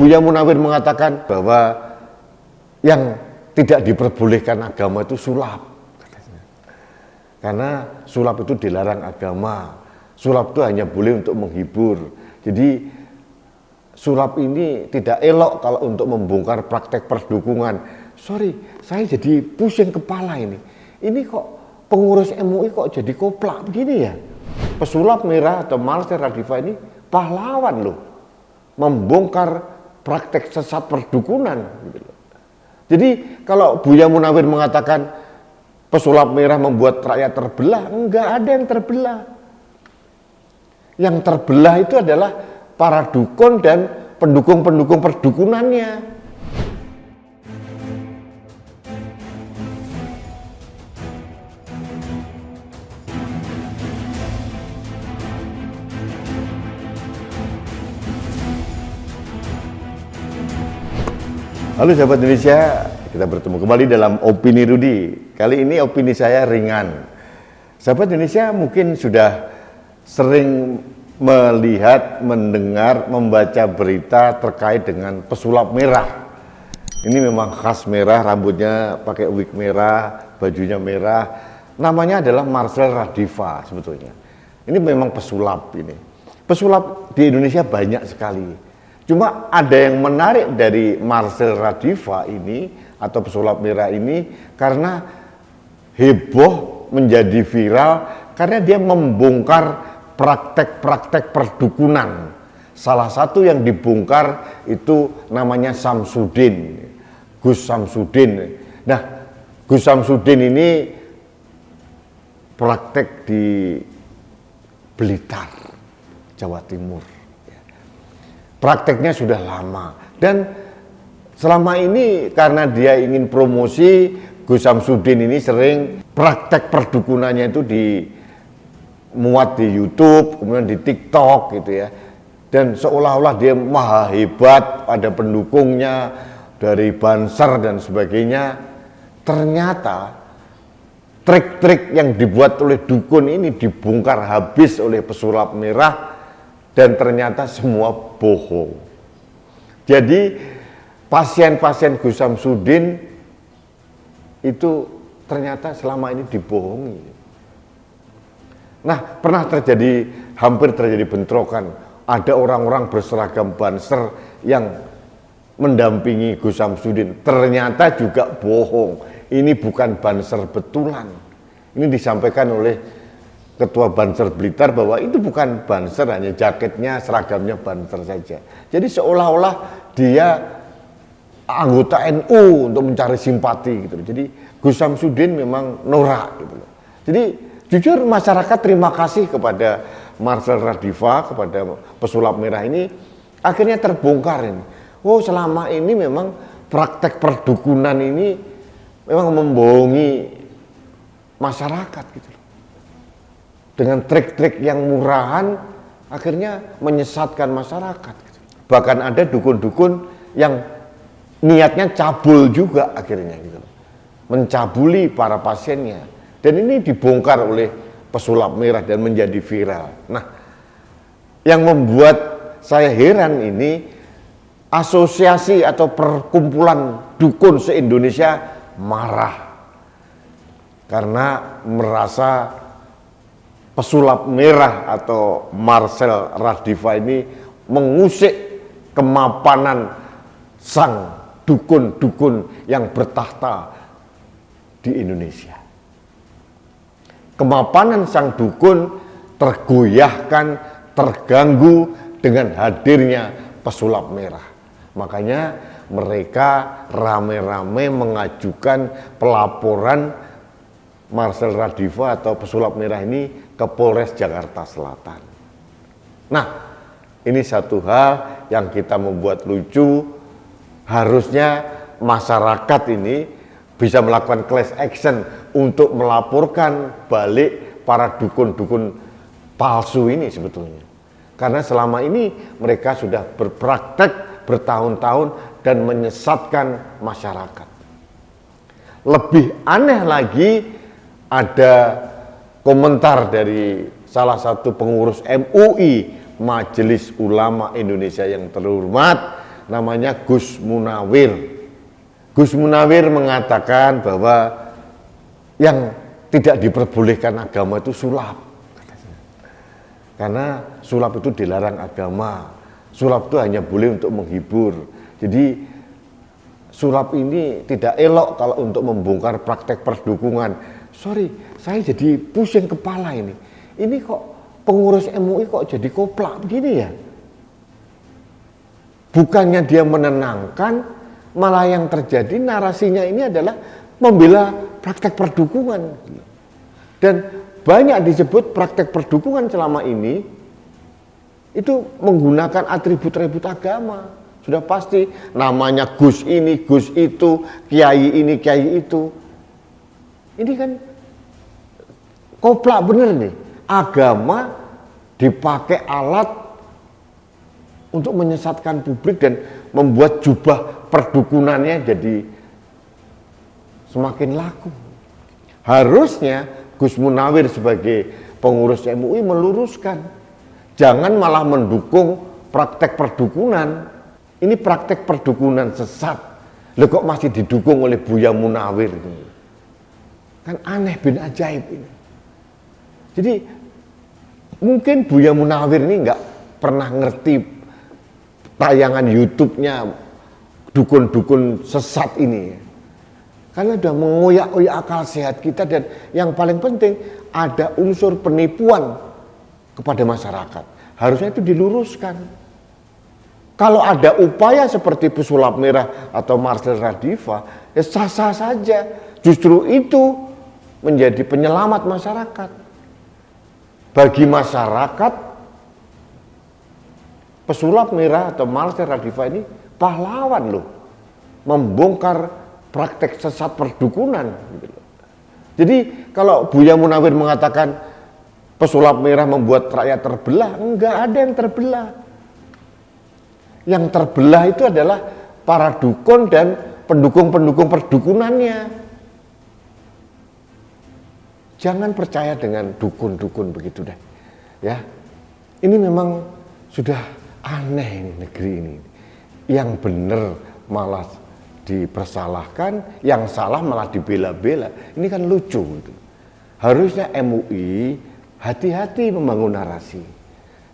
Buya Munawir mengatakan bahwa yang tidak diperbolehkan agama itu sulap, katanya. Karena sulap itu dilarang agama. Sulap itu hanya boleh untuk menghibur. Jadi sulap ini tidak elok kalau untuk membongkar praktek perdukungan. Sorry, saya jadi pusing kepala ini. Ini kok pengurus MUI kok jadi koplak begini ya? Pesulap merah atau Marcel Radifa ini pahlawan loh, membongkar praktek sesat perdukunan. Gitu loh. Jadi kalau Buya Munawir mengatakan pesulap merah membuat rakyat terbelah, enggak ada yang terbelah. Yang terbelah itu adalah para dukun dan pendukung-pendukung perdukunannya. Halo sahabat Indonesia, kita bertemu kembali dalam Opini Rudi. Kali ini opini saya ringan. Sahabat Indonesia mungkin sudah sering melihat, mendengar, membaca berita terkait dengan pesulap merah. Ini memang khas merah, rambutnya pakai wig merah, bajunya merah. Namanya adalah Marcel Radifa sebetulnya. Ini memang pesulap ini. Pesulap di Indonesia banyak sekali. Cuma ada yang menarik dari Marcel Radifa ini atau pesulap merah ini karena heboh, menjadi viral karena dia membongkar praktek-praktek perdukunan. Salah satu yang dibongkar itu namanya Samsudin, Gus Samsudin. Nah, Gus Samsudin ini praktek di Blitar, Jawa Timur. Prakteknya sudah lama dan selama ini karena dia ingin promosi, Gus Samsudin ini sering praktek perdukunannya itu dimuat di YouTube, kemudian di TikTok gitu ya. Dan seolah-olah dia maha hebat, ada pendukungnya dari Banser dan sebagainya. Ternyata trik-trik yang dibuat oleh dukun ini dibongkar habis oleh pesulap merah. Dan ternyata semua bohong. Jadi pasien-pasien Gus Samsudin itu ternyata selama ini dibohongi. Nah, pernah terjadi, hampir terjadi bentrokan. Ada orang-orang berseragam Banser yang mendampingi Gus Samsudin. Ternyata juga bohong. Ini bukan Banser betulan. Ini disampaikan oleh Ketua Banser Blitar bahwa itu bukan Banser, hanya jaketnya, seragamnya Banser saja. Jadi seolah-olah dia anggota NU untuk mencari simpati gitu. Jadi Gus Samsudin memang norak gitu loh. Jadi jujur masyarakat terima kasih kepada Marcel Radifa, kepada pesulap merah ini, akhirnya terbongkar ini. Oh, selama ini memang praktek perdukunan ini memang membohongi masyarakat gitu loh. Dengan trik-trik yang murahan akhirnya menyesatkan masyarakat. Bahkan ada dukun-dukun yang niatnya cabul juga akhirnya gitu, mencabuli para pasiennya. Dan ini dibongkar oleh pesulap merah dan menjadi viral. Nah, yang membuat saya heran ini asosiasi atau perkumpulan dukun se-Indonesia marah karena merasa pesulap merah atau Marcel Radifa ini mengusik kemapanan sang dukun-dukun yang bertahta di Indonesia. Kemapanan sang dukun tergoyahkan, terganggu dengan hadirnya pesulap merah. Makanya mereka rame-rame mengajukan pelaporan Marcel Radifa atau pesulap merah ini ke Polres Jakarta Selatan. Nah, ini satu hal yang kita membuat lucu. Harusnya masyarakat ini bisa melakukan class action untuk melaporkan balik para dukun-dukun palsu ini sebetulnya. Karena selama ini mereka sudah berpraktek bertahun-tahun dan menyesatkan masyarakat. Lebih aneh lagi, ada komentar dari salah satu pengurus MUI, Majelis Ulama Indonesia yang terhormat, namanya Gus Munawir. Gus Munawir mengatakan bahwa yang tidak diperbolehkan agama itu sulap. Karena sulap itu dilarang agama. Sulap itu hanya boleh untuk menghibur. Jadi sulap ini tidak elok kalau untuk membongkar praktek perdukungan. Sorry, saya jadi pusing kepala ini. Ini kok pengurus MUI kok jadi koplak begini ya? Bukannya dia menenangkan, malah yang terjadi narasinya ini adalah membela praktek perdukungan. Dan banyak disebut praktek perdukungan selama ini itu menggunakan atribut-atribut agama. Sudah pasti namanya Gus ini, Gus itu, Kiai ini, Kiai itu. Ini kan koplak bener nih. Agama dipakai alat untuk menyesatkan publik dan membuat jubah perdukunannya jadi semakin laku. Harusnya Gus Munawir sebagai pengurus MUI meluruskan, jangan malah mendukung praktek perdukunan. Ini praktek perdukunan sesat. Loh kok masih didukung oleh Buya Munawir? Kan aneh bin ajaib ini. Jadi mungkin Buya Munawir ini nggak pernah ngerti tayangan YouTube-nya dukun-dukun sesat ini. Karena sudah mengoyak-oyak akal sehat kita, dan yang paling penting ada unsur penipuan kepada masyarakat. Harusnya itu diluruskan. Kalau ada upaya seperti pesulap merah atau Marcel Radifa, ya sah-sah saja. Justru itu menjadi penyelamat masyarakat. Bagi masyarakat, pesulap merah atau Marcel Radifa ini pahlawan loh. Membongkar praktek sesat perdukunan. Jadi kalau Buya Munawir mengatakan pesulap merah membuat rakyat terbelah, enggak ada yang terbelah. Yang terbelah itu adalah para dukun dan pendukung-pendukung perdukunannya. Jangan percaya dengan dukun-dukun begitu deh. Ya. Ini memang sudah aneh ini negeri ini. Yang benar malah dipersalahkan, yang salah malah dibela-bela. Ini kan lucu gitu. Harusnya MUI hati-hati membangun narasi.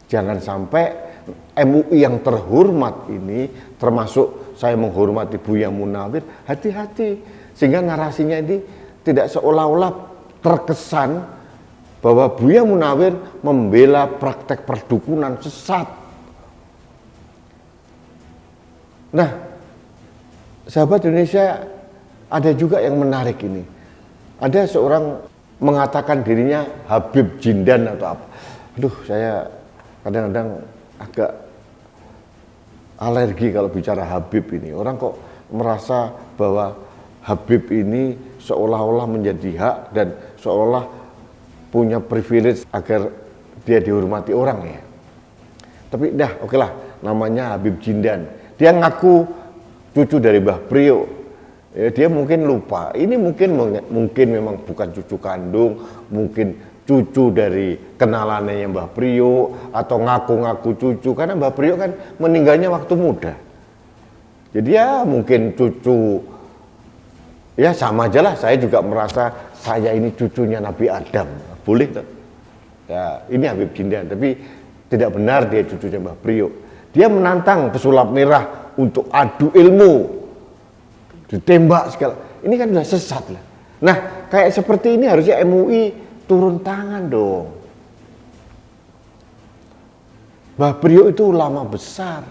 Jangan sampai MUI yang terhormat ini, termasuk saya menghormati Buya Munawir, hati-hati sehingga narasinya ini tidak seolah-olah terkesan bahwa Buya Munawir membela praktek perdukunan sesat. Nah, sahabat Indonesia, ada juga yang menarik ini. Ada seorang mengatakan dirinya Habib Jindan atau apa. Aduh, saya kadang-kadang agak alergi kalau bicara Habib ini. Orang kok merasa bahwa Habib ini seolah-olah menjadi hak dan seolah punya privilege agar dia dihormati orang ya. Tapi oke lah, namanya Habib Jindan. Dia ngaku cucu dari Mbah Priok. Ya, dia mungkin lupa. Ini mungkin memang bukan cucu kandung, mungkin cucu dari kenalannya Mbah Priok atau ngaku-ngaku cucu, karena Mbah Priok kan meninggalnya waktu muda. Jadi ya mungkin cucu, ya sama aja lah. Saya juga merasa saya ini cucunya Nabi Adam, boleh tak? Ya ini Habib Jindan, tapi tidak benar dia cucunya Mbah Priok. Dia menantang pesulap merah untuk adu ilmu, ditembak segala. Ini kan sudah sesat lah. Nah, kayak seperti ini harusnya MUI turun tangan dong. Mbah Priok itu ulama besar.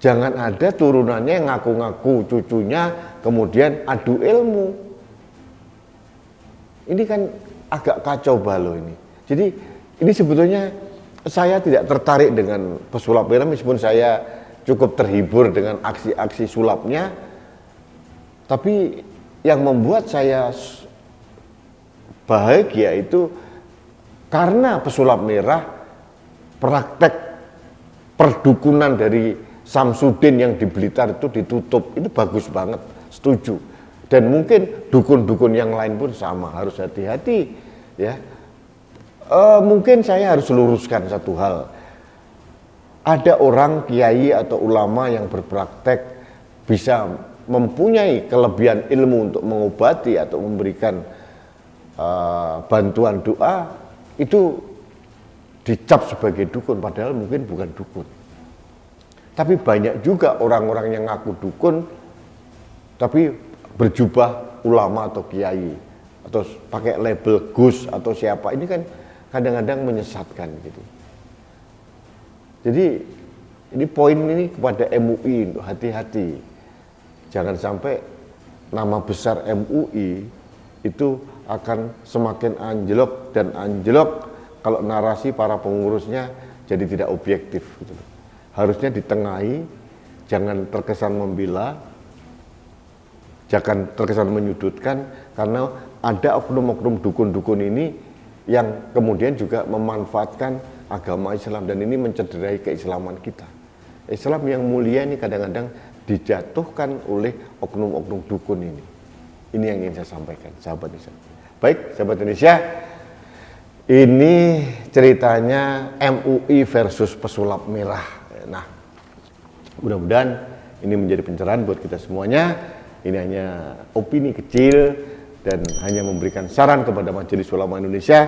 Jangan ada turunannya yang ngaku-ngaku cucunya kemudian adu ilmu. Ini kan agak kacau balau ini. Jadi ini sebetulnya saya tidak tertarik dengan pesulap merah, meskipun saya cukup terhibur dengan aksi-aksi sulapnya. Tapi yang membuat saya bahagia itu karena pesulap merah, praktek perdukunan dari Samsudin yang di Blitar itu ditutup. Itu bagus banget, setuju. Dan mungkin dukun-dukun yang lain pun sama, harus hati-hati ya. Mungkin saya harus luruskan satu hal. ada orang kiai atau ulama yang berpraktek bisa mempunyai kelebihan ilmu untuk mengobati atau memberikan bantuan doa, itu dicap sebagai dukun, padahal mungkin bukan dukun. Tapi banyak juga orang-orang yang ngaku dukun tapi berjubah ulama atau kiai atau pakai label gus atau siapa. Ini kan kadang-kadang menyesatkan gitu. Jadi ini poin ini kepada MUI untuk hati-hati. Jangan sampai nama besar MUI itu akan semakin anjlok dan anjlok kalau narasi para pengurusnya jadi tidak objektif gitu. Harusnya ditengahi, jangan terkesan membela, jangan terkesan menyudutkan, karena ada oknum-oknum dukun-dukun ini yang kemudian juga memanfaatkan agama Islam, dan ini mencederai keislaman kita. Islam yang mulia ini kadang-kadang dijatuhkan oleh oknum-oknum dukun ini. Ini yang ingin saya sampaikan, sahabat Indonesia. Baik, sahabat Indonesia, ini ceritanya MUI versus pesulap merah. Nah, mudah-mudahan ini menjadi pencerahan buat kita semuanya. Ini hanya opini kecil dan hanya memberikan saran kepada Majelis Ulama Indonesia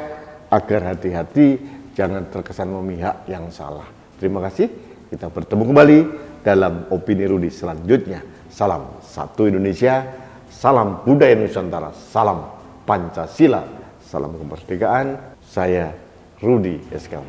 agar hati-hati, jangan terkesan memihak yang salah. Terima kasih. Kita bertemu kembali dalam opini Rudi selanjutnya. Salam satu Indonesia, salam budaya Nusantara, salam Pancasila, salam kemerdekaan. Saya Rudi SK.